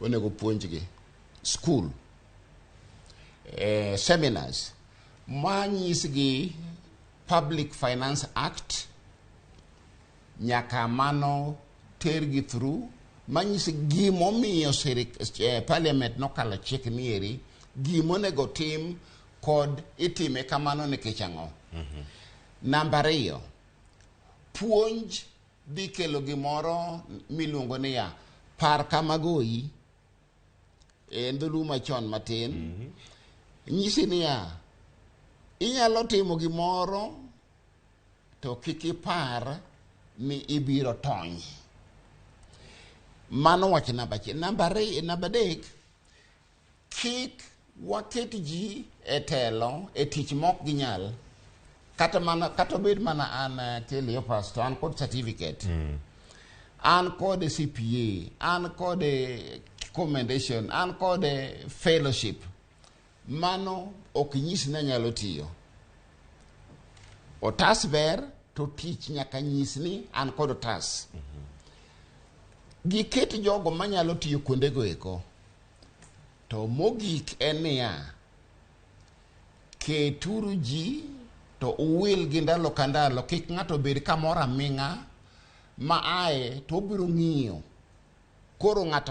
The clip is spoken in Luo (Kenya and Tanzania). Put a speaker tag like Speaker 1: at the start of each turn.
Speaker 1: onego puonjgi school seminars manyisgi Public Finance Act nyaka mano tergi through manyisi gimomiyo parliament nokalo chik nieri gimonego tim kod itime kamano nikech ang'o. Namba 2, puonj dhi kelo gimoro miluongo ni ya par kamagoyi ndhulu machon matin nyisi ni ya inyalo timo gimoro to kik ipar ni ibiro tony. Mano wach namba 1. Namba 3, kik waket ji e telo e tich mok ginyal. Kata bed mana an kele pastor, an kod certificate, an kod CPA, an kod commendation, an kod fellowship. Mano ok nyis ni anyalo tiyo. Otas ber to tich nyaka nyis ni an kod otas. Giket jogo manyalo tiyo kuondego eko. To mogik en niya, keturu ji to uwil gi ndalo ka ndalo, kik ng'ato bed kamoro aming'a ma aye to obiro ng'iyo koro ng'ato